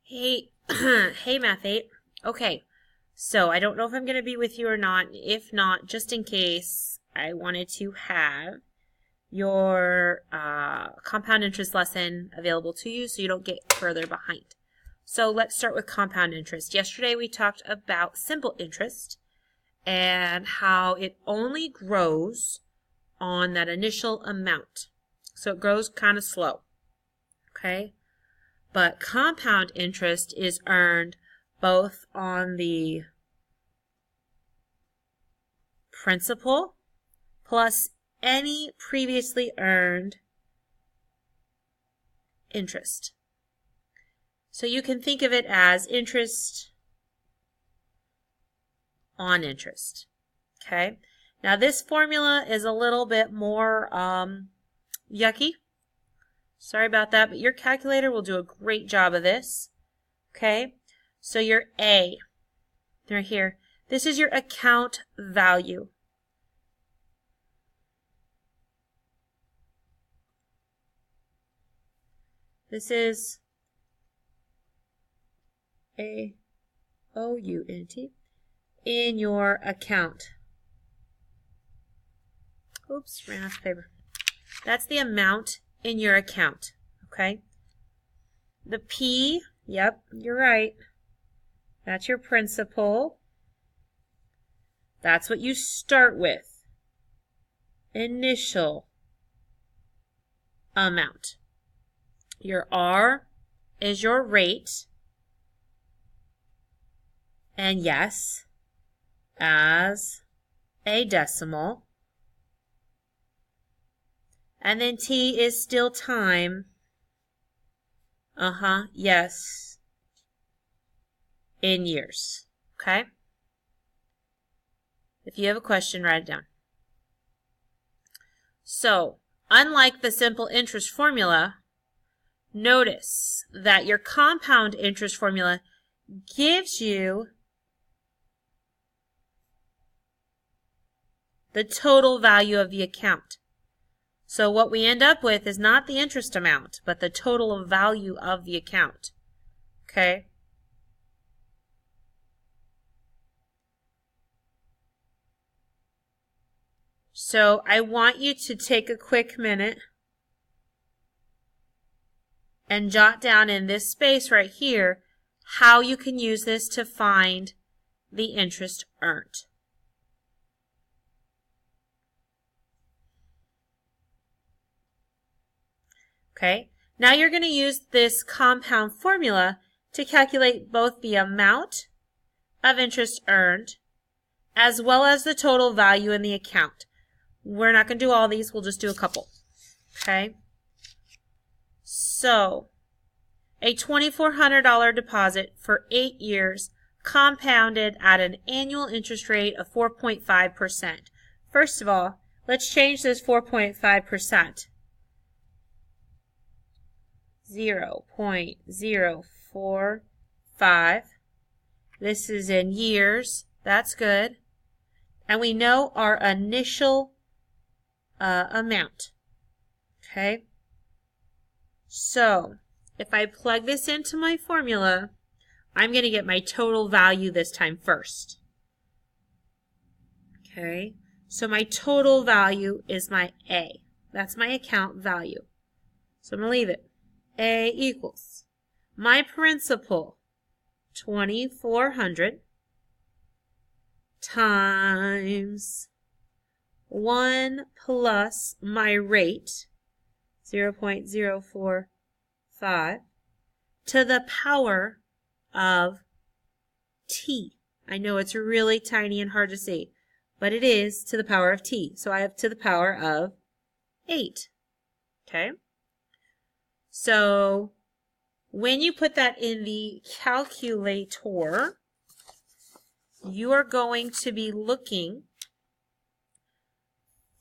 Hey, hey, Math 8. Okay, so I don't know if I'm going to be with you or not. If not, just in case, I wanted to have your compound interest lesson available to you so you don't get further behind. So let's start with compound interest. Yesterday we talked about simple interest and how it only grows on that initial amount. So it grows kind of slow, okay? But compound interest is earned both on the principal plus any previously earned interest. So you can think of it as interest on interest. Okay? Now this formula is a little bit more yucky. Sorry about that, but your calculator will do a great job of this. Okay? So your A, right here, this is your account value. This is A-O-U-N-T in your account. Oops, ran off the paper. That's the amount in your account, okay? The P, yep, you're right. That's your principal. That's what you start with. Initial amount. Your R is your rate. And yes, as a decimal. And then T is still time. Yes. In years. Okay? If you have a question, write it down. So, unlike the simple interest formula, notice that your compound interest formula gives you the total value of the account. So what we end up with is not the interest amount, but the total value of the account. Okay? So I want you to take a quick minute and jot down in this space right here how you can use this to find the interest earned. Okay, now you're going to use this compound formula to calculate both the amount of interest earned as well as the total value in the account. We're not going to do all these, we'll just do a couple. Okay, so a $2,400 deposit for 8 years compounded at an annual interest rate of 4.5%. First of all, let's change this 4.5%. 0.045. This is in years. That's good. And we know our initial amount. Okay? So, if I plug this into my formula, I'm going to get my total value this time first. Okay? So my total value is my A. That's my account value. So I'm going to leave it. A equals my principal, 2,400, times 1 plus my rate, 0.045, to the power of t. I know it's really tiny and hard to see, but it is to the power of t. So I have to the power of 8. Okay? So when you put that in the calculator, you are going to be looking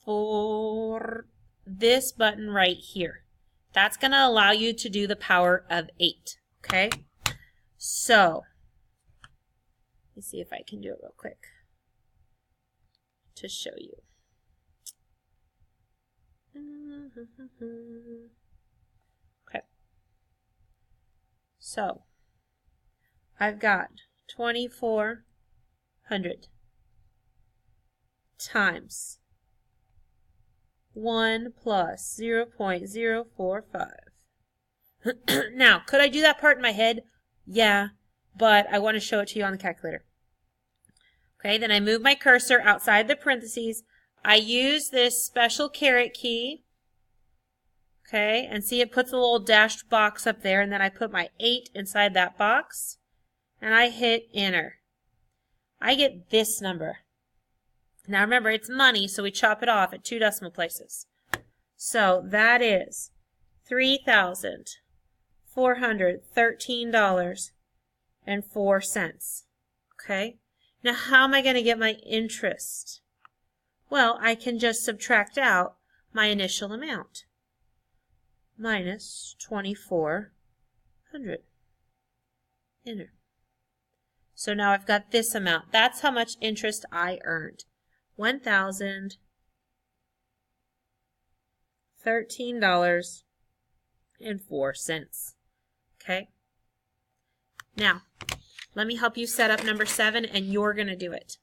for this button right here. That's going to allow you to do the power of 8. Okay? So, let's see if I can do it real quick to show you. Okay. So, I've got 2,400 times 1 plus 0.045. Now, could I do that part in my head? Yeah, but I want to show it to you on the calculator. Okay, then I move my cursor outside the parentheses. I use this special caret key. Okay, and see it puts a little dashed box up there, and then I put my 8 inside that box, and I hit enter. I get this number. Now remember, it's money, so we chop it off at 2 decimal places. So that is $3,413.04. Okay, now how am I going to get my interest? Well, I can just subtract out my initial amount. Minus 2,400. Enter. So now I've got this amount. That's how much interest I earned. $1,013.04. Okay? Now, let me help you set up number 7, and you're going to do it.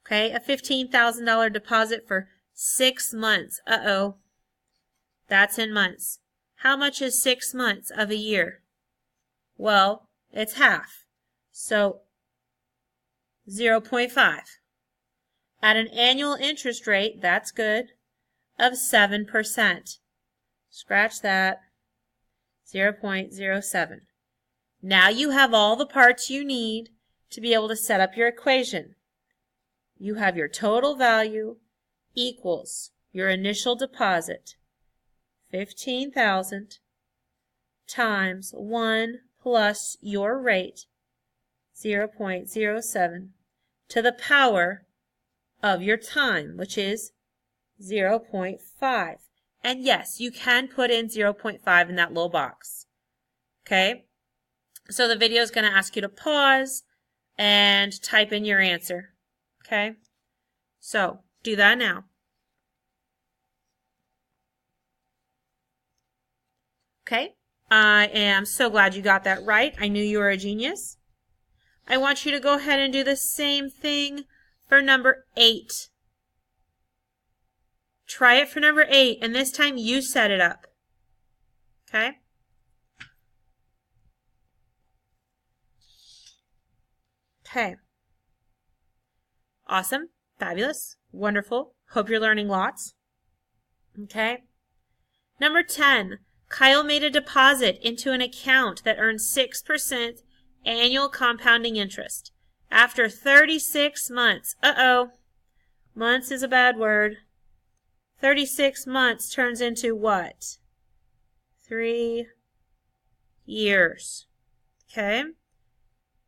Okay? A $15,000 deposit for 6 months. Uh-oh. That's in months. How much is 6 months of a year? Well, it's half. So 0.5. At an annual interest rate, that's good, of 7%. Scratch that. 0.07. Now you have all the parts you need to be able to set up your equation. You have your total value equals your initial deposit, 15,000 times 1 plus your rate, 0.07, to the power of your time, which is 0.5. And yes, you can put in 0.5 in that little box. Okay? So the video is going to ask you to pause and type in your answer. Okay? So do that now. Okay, I am so glad you got that right. I knew you were a genius. I want you to go ahead and do the same thing for number 8. Try it for number 8, and this time you set it up. Okay? Okay. Awesome. Fabulous. Wonderful. Hope you're learning lots. Okay. Number 10. Kyle made a deposit into an account that earned 6% annual compounding interest. After 36 months, months is a bad word. 36 months turns into what? 3 years. Okay?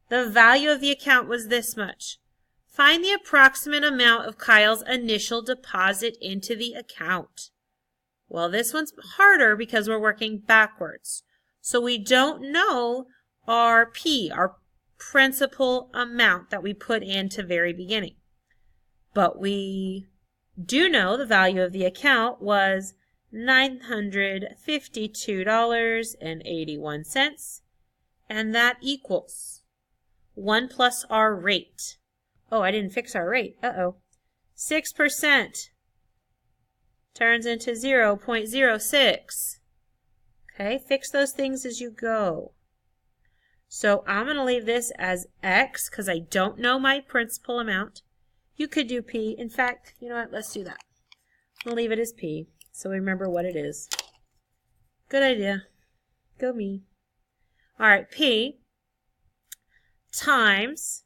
The value of the account was this much. Find the approximate amount of Kyle's initial deposit into the account. Well, this one's harder because we're working backwards. So we don't know our P, our principal amount that we put into very beginning. But we do know the value of the account was $952.81, and that equals 1 plus our rate. Oh, I didn't fix our rate. 6% turns into 0.06. Okay, fix those things as you go. So I'm going to leave this as X because I don't know my principal amount. You could do P. In fact, you know what? Let's do that. I'll leave it as P so we remember what it is. Good idea. Go me. All right, P times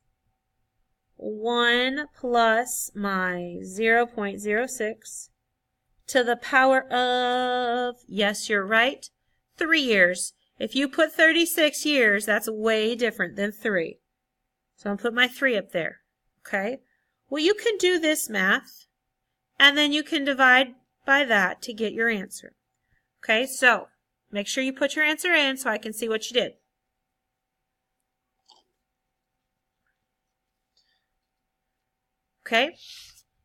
1 plus my 0.06 to the power of, yes, you're right, 3 years. If you put 36 years, that's way different than 3. So I'll put my 3 up there. Okay? Well, you can do this math, and then you can divide by that to get your answer. Okay, so make sure you put your answer in so I can see what you did. Okay?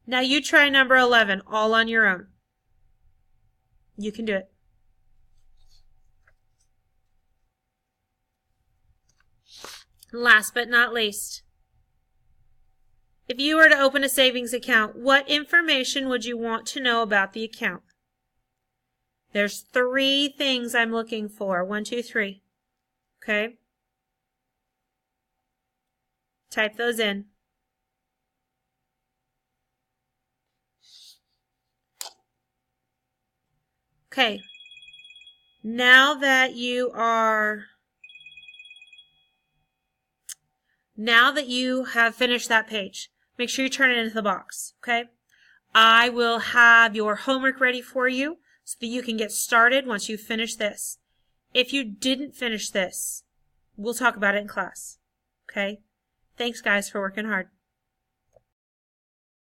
Now you try number 11 all on your own. You can do it. Last but not least, if you were to open a savings account, what information would you want to know about the account? There's 3 things I'm looking for. 1, 2, 3. Okay? Type those in. Okay. Now that you have finished that page, make sure you turn it into the box, okay? I will have your homework ready for you so that you can get started once you finish this. If you didn't finish this, we'll talk about it in class, okay? Thanks, guys, for working hard.